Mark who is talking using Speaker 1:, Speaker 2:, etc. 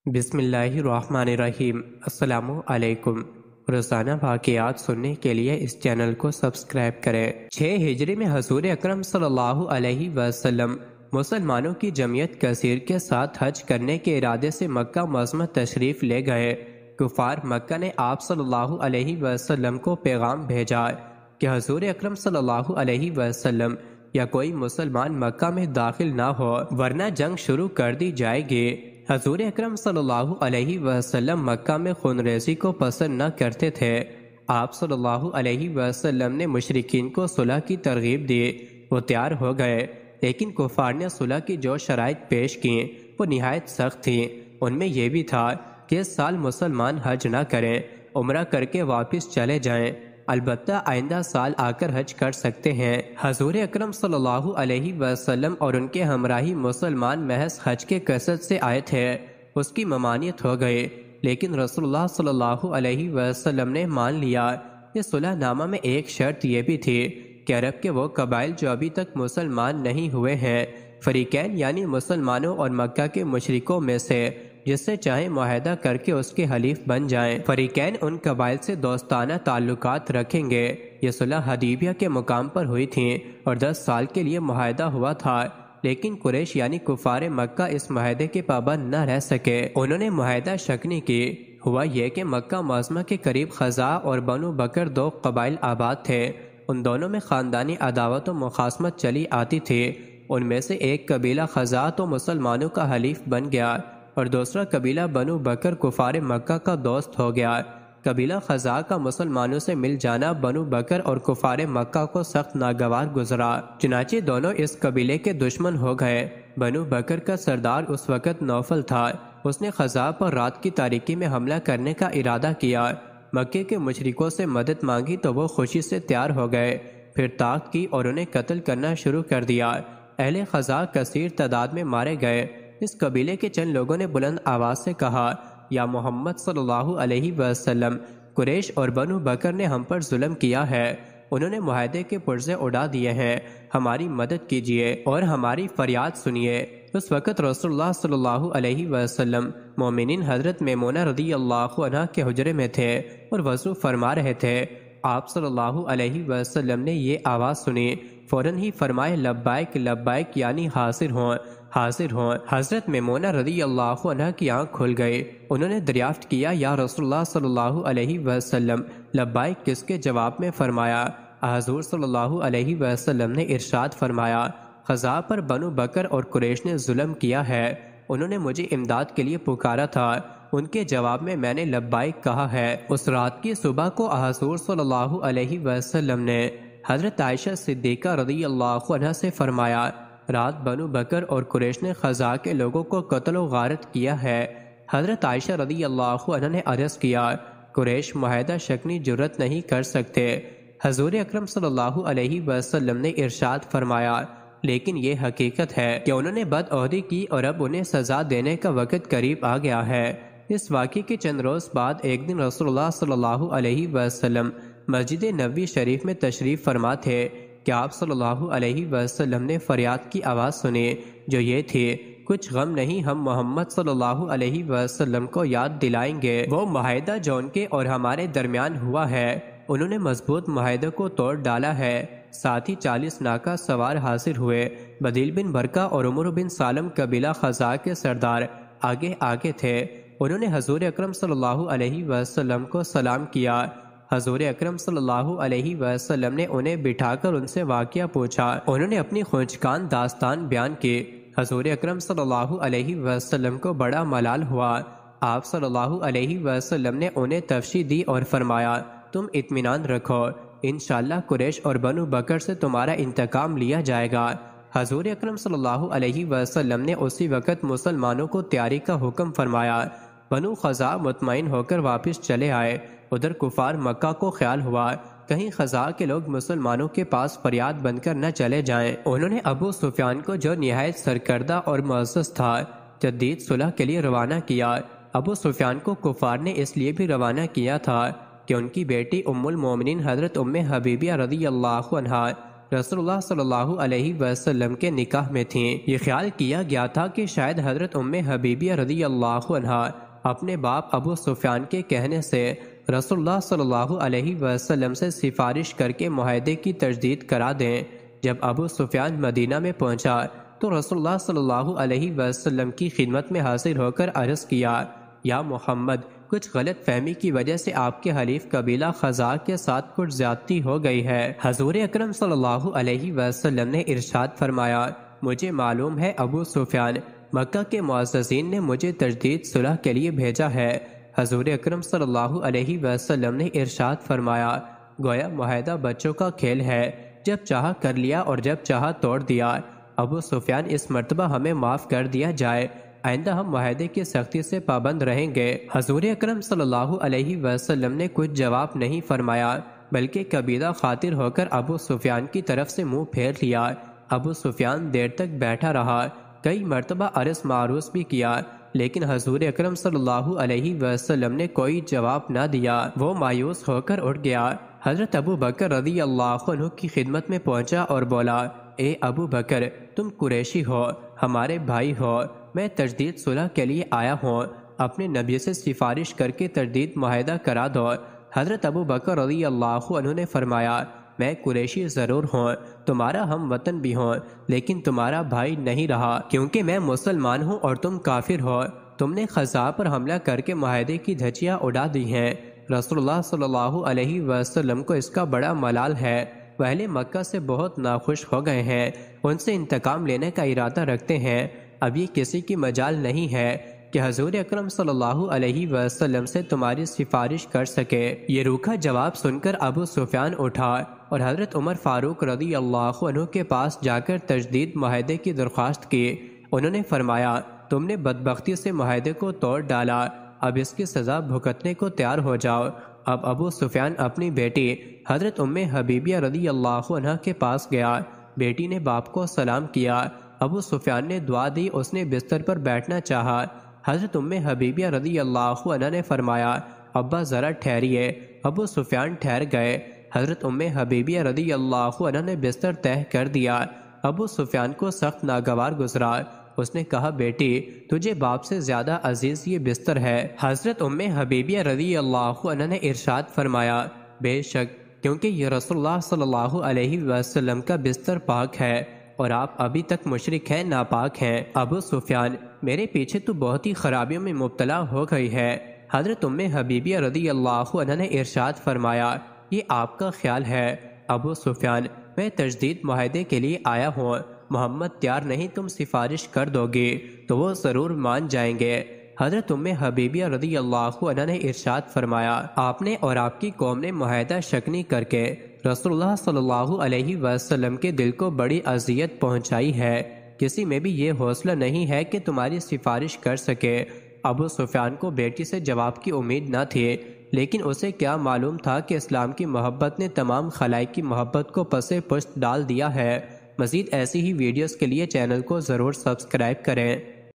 Speaker 1: بسم اللہ الرحمن الرحیم۔ السلام علیکم۔ روزانہ واقعات سننے کے لیے اس چینل کو سبسکرائب کریں۔ 6 ہجری میں حضور اکرم صلی اللہ علیہ وسلم مسلمانوں کی جمعیت کثیر کے ساتھ حج کرنے کے ارادے سے مکہ معظمہ تشریف لے گئے۔ کفار مکہ نے آپ صلی اللہ علیہ وسلم کو پیغام بھیجا کہ حضور اکرم صلی اللہ علیہ وسلم یا کوئی مسلمان مکہ میں داخل نہ ہو ورنہ جنگ شروع کر دی جائے گی۔ حضور اکرم صلی اللہ علیہ وسلم مکہ میں خونریزی کو پسند نہ کرتے تھے۔ آپ صلی اللہ علیہ وسلم نے مشرکین کو صلح کی ترغیب دی، وہ تیار ہو گئے، لیکن کفار نے صلح کی جو شرائط پیش کیں وہ نہایت سخت تھیں۔ ان میں یہ بھی تھا کہ اس سال مسلمان حج نہ کریں، عمرہ کر کے واپس چلے جائیں، البتہ آئندہ سال آ کر حج کر سکتے ہیں۔ حضور اکرم صلی اللہ علیہ وسلم اور ان کے ہمراہی مسلمان محض حج کے قصد سے آئے تھے، اس کی ممانعت ہو گئی، لیکن رسول اللہ صلی اللہ علیہ وسلم نے مان لیا۔ اس صلح نامہ میں ایک شرط یہ بھی تھی کہ عرب کے وہ قبائل جو ابھی تک مسلمان نہیں ہوئے ہیں، فریقین یعنی مسلمانوں اور مکہ کے مشرکوں میں سے جس سے چاہیں معاہدہ کر کے اس کے حلیف بن جائیں۔ فریقین ان قبائل سے دوستانہ تعلقات رکھیں گے۔ یہ صلح حدیبیہ کے مقام پر ہوئی تھی اور 10 سال کے لیے معاہدہ ہوا تھا، لیکن قریش یعنی کفار مکہ اس معاہدے کے پابند نہ رہ سکے۔ انہوں نے معاہدہ شکنی کی۔ ہوا یہ کہ مکہ معظمہ کے قریب خزاع اور بنو بکر 2 قبائل آباد تھے۔ ان دونوں میں خاندانی عداوت و مخاصمت چلی آتی تھی۔ ان میں سے ایک قبیلہ خزاع تو مسلمانوں کا حلیف بن گیا اور دوسرا قبیلہ بنو بکر کفار مکہ کا دوست ہو گیا۔ قبیلہ خزاع کا مسلمانوں سے مل جانا بنو بکر اور کفار مکہ کو سخت ناگوار گزرا، چنانچہ دونوں اس قبیلے کے دشمن ہو گئے۔ بنو بکر کا سردار اس وقت نوفل تھا۔ اس نے خزاع پر رات کی تاریکی میں حملہ کرنے کا ارادہ کیا۔ مکے کے مشرکوں سے مدد مانگی تو وہ خوشی سے تیار ہو گئے، پھر طاقت کی اور انہیں قتل کرنا شروع کر دیا۔ اہل خزاع کثیر تعداد میں مارے گئے۔ اس قبیلے کے چند لوگوں نے بلند آواز سے کہا، یا محمد صلی اللہ علیہ وسلم، قریش اور بنو بکر نے ہم پر ظلم کیا ہے، انہوں نے معاہدے کے پرزے اڑا دیے ہیں، ہماری مدد کیجیے اور ہماری فریاد سنیے۔ اس وقت رسول اللہ صلی اللہ علیہ وسلم مومنین حضرت میمونہ رضی اللہ عنہ کے حجرے میں تھے اور وضو فرما رہے تھے۔ آپ صلی اللہ علیہ وسلم نے یہ آواز سنی، فوراً ہی فرمائے، لبیک لبیک، یعنی حاضر ہوں حاضر ہوں۔ حضرت میمونہ رضی اللہ عنہ کی آنکھ کھل گئی۔ انہوں نے دریافت کیا، یا رسول اللہ صلی اللہ علیہ وسلم، لبیک کس کے جواب میں فرمایا؟ حضور صلی اللہ علیہ وسلم نے ارشاد فرمایا، خزاع پر بنو بکر اور قریش نے ظلم کیا ہے، انہوں نے مجھے امداد کے لیے پکارا تھا، ان کے جواب میں میں نے لبیک کہا ہے۔ اس رات کی صبح کو حضور صلی اللہ علیہ وسلم نے حضرت عائشہ صدیقہ رضی اللہ عنہ سے فرمایا، رات بنو بکر اور قریش نے خزاع کے لوگوں کو قتل و غارت کیا ہے۔ حضرت عائشہ رضی اللہ عنہ نے عرض کیا، قریش معاہدہ شکنی جرت نہیں کر سکتے۔ حضور اکرم صلی اللہ علیہ وسلم نے ارشاد فرمایا، لیکن یہ حقیقت ہے کہ انہوں نے بدعہدی کی اور اب انہیں سزا دینے کا وقت قریب آ گیا ہے۔ اس واقعے کے چند روز بعد ایک دن رسول اللہ صلی اللہ علیہ وسلم مسجد نبوی شریف میں تشریف فرما تھے کہ آپ صلی اللہ علیہ وسلم نے فریاد کی آواز سنی، جو یہ تھی، کچھ غم نہیں، ہم محمد صلی اللہ علیہ وسلم کو یاد دلائیں گے وہ معاہدہ جو ان کے اور ہمارے درمیان ہوا ہے۔ انہوں نے مضبوط معاہدے کو توڑ ڈالا ہے۔ ساتھ ہی 40 ناکہ سوار حاضر ہوئے۔ بدیل بن برقہ اور عمر بن سالم قبیلہ خزاع کے سردار آگے آگے تھے۔ انہوں نے حضور اکرم صلی اللہ علیہ وسلم کو سلام کیا۔ حضور اکرم صلی اللہ علیہ وسلم نے انہیں بٹھا کر ان سے واقعہ پوچھا۔ انہوں نے اپنی خونچکان داستان بیان کی۔ حضور اکرم صلی اللہ علیہ وسلم کو بڑا ملال ہوا۔ آپ صلی اللہ علیہ وسلم نے انہیں تفصیل دی اور فرمایا، تم اطمینان رکھو، انشاءاللہ قریش اور بنو بکر سے تمہارا انتقام لیا جائے گا۔ حضور اکرم صلی اللہ علیہ وسلم نے اسی وقت مسلمانوں کو تیاری کا حکم فرمایا۔ بنو خزاع مطمئن ہو کر واپس چلے آئے۔ ادھر کفار مکہ کو خیال ہوا کہیں خزاع کے لوگ مسلمانوں کے پاس فریاد بن کر نہ چلے جائیں۔ انہوں نے ابو سفیان کو، جو نہایت سرکردہ اور معزز تھا، جدید صلح کے لیے روانہ کیا۔ ابو سفیان کو کفار نے اس لیے بھی روانہ کیا تھا کہ ان کی بیٹی ام المومنین حضرت ام حبیبیہ رضی اللہ عنہا رسول اللہ صلی اللہ علیہ وسلم کے نکاح میں تھیں۔ یہ خیال کیا گیا تھا کہ شاید حضرت ام حبیبیہ رضی اللہ عنہا اپنے باپ ابو سفیان کے کہنے سے رسول اللہ صلی اللہ علیہ وسلم سے سفارش کر کے معاہدے کی تجدید کرا دیں۔ جب ابو سفیان مدینہ میں پہنچا تو رسول اللہ صلی اللہ علیہ وسلم کی خدمت میں حاضر ہو کر عرض کیا، یا محمد، کچھ غلط فہمی کی وجہ سے آپ کے حلیف قبیلہ خزاع کے ساتھ کچھ زیادتی ہو گئی ہے۔ حضور اکرم صلی اللہ علیہ وسلم نے ارشاد فرمایا، مجھے معلوم ہے ابو سفیان، مکہ کے معززین نے مجھے تجدید صلح کے لیے بھیجا ہے۔ حضور اکرم صلی اللہ علیہ وسلم نے ارشاد فرمایا، گویا معاہدہ بچوں کا کھیل ہے، جب چاہا کر لیا اور جب چاہا توڑ دیا۔ ابو سفیان، اس مرتبہ ہمیں معاف کر دیا جائے، آئندہ ہم معاہدے کی سختی سے پابند رہیں گے۔ حضور اکرم صلی اللہ علیہ وسلم نے کچھ جواب نہیں فرمایا، بلکہ قبیلہ خاطر ہو کر ابو سفیان کی طرف سے منہ پھیر لیا۔ ابو سفیان دیر تک بیٹھا رہا، کئی مرتبہ عرض معروض بھی کیا، لیکن حضور اکرم صلی اللہ علیہ وسلم نے کوئی جواب نہ دیا۔ وہ مایوس ہو کر اٹھ گیا۔ حضرت ابو بکر رضی اللہ عنہ کی خدمت میں پہنچا اور بولا، اے ابو بکر، تم قریشی ہو، ہمارے بھائی ہو، میں تجدید صلح کے لیے آیا ہوں، اپنے نبی سے سفارش کر کے تجدید معاہدہ کرا دو۔ حضرت ابو بکر رضی اللہ عنہ نے فرمایا، میں قریشی ضرور ہوں، تمہارا ہم وطن بھی ہوں، لیکن تمہارا بھائی نہیں رہا، کیونکہ میں مسلمان ہوں اور تم کافر ہو۔ تم نے خزاع پر حملہ کر کے معاہدے کی دھجیاں اڑا دی ہیں۔ رسول اللہ صلی اللہ علیہ وسلم کو اس کا بڑا ملال ہے، وہ اہل مکہ سے بہت ناخوش ہو گئے ہیں، ان سے انتقام لینے کا ارادہ رکھتے ہیں۔ اب یہ کسی کی مجال نہیں ہے کہ حضور اکرم صلی اللہ علیہ وسلم سے تمہاری سفارش کر سکے۔ یہ روکھا جواب سن کر ابو سفیان اٹھا اور حضرت عمر فاروق رضی اللہ عنہ کے پاس جا کر تجدید معاہدے کی درخواست کی۔ انہوں نے فرمایا، تم نے بدبختی سے معاہدے کو توڑ ڈالا، اب اس کی سزا بھگتنے کو تیار ہو جاؤ۔ اب ابو سفیان اپنی بیٹی حضرت ام حبیبیہ رضی اللہ عنہ کے پاس گیا۔ بیٹی نے باپ کو سلام کیا۔ ابو سفیان نے دعا دی، اس نے بستر پر بیٹھنا چاہا۔ حضرت ام حبیبیہ رضی اللہ عنہ نے فرمایا، ابا ذرا ٹھہریے۔ ابو سفیان ٹھہر گئے۔ حضرت ام حبیبیہ رضی اللہ عنہ نے بستر طے کر دیا۔ ابو سفیان کو سخت ناگوار گزرا۔ اس نے کہا، بیٹی، تجھے باپ سے زیادہ عزیز یہ بستر ہے۔ حضرت ام حبیبیہ رضی اللہ عنہ نے ارشاد فرمایا، بے شک، کیونکہ یہ رسول اللہ صلی اللہ علیہ وسلم کا بستر پاک ہے اور آپ ابھی تک مشرک ہیں، ناپاک ہیں۔ ابو سفیان، میرے پیچھے تو بہت ہی خرابیوں میں مبتلا ہو گئی ہے۔ حضرت ام حبیبیہ رضی اللہ عنہ نے ارشاد فرمایا، یہ آپ کا خیال ہے۔ ابو سفیان، میں تجدید معاہدے کے لیے آیا ہوں، محمد تیار نہیں، تم سفارش کر دو گے تو وہ ضرور مان جائیں گے۔ حضرت ام حبیبیہ رضی اللہ عنہ نے ارشاد فرمایا، آپ نے اور آپ کی قوم نے معاہدہ شکنی کر کے رسول اللہ صلی اللہ علیہ وسلم کے دل کو بڑی اذیت پہنچائی ہے، کسی میں بھی یہ حوصلہ نہیں ہے کہ تمہاری سفارش کر سکے۔ ابو سفیان کو بیٹی سے جواب کی امید نہ تھی، لیکن اسے کیا معلوم تھا کہ اسلام کی محبت نے تمام خلائق کی محبت کو پس پشت ڈال دیا ہے۔ مزید ایسی ہی ویڈیوز کے لیے چینل کو ضرور سبسکرائب کریں۔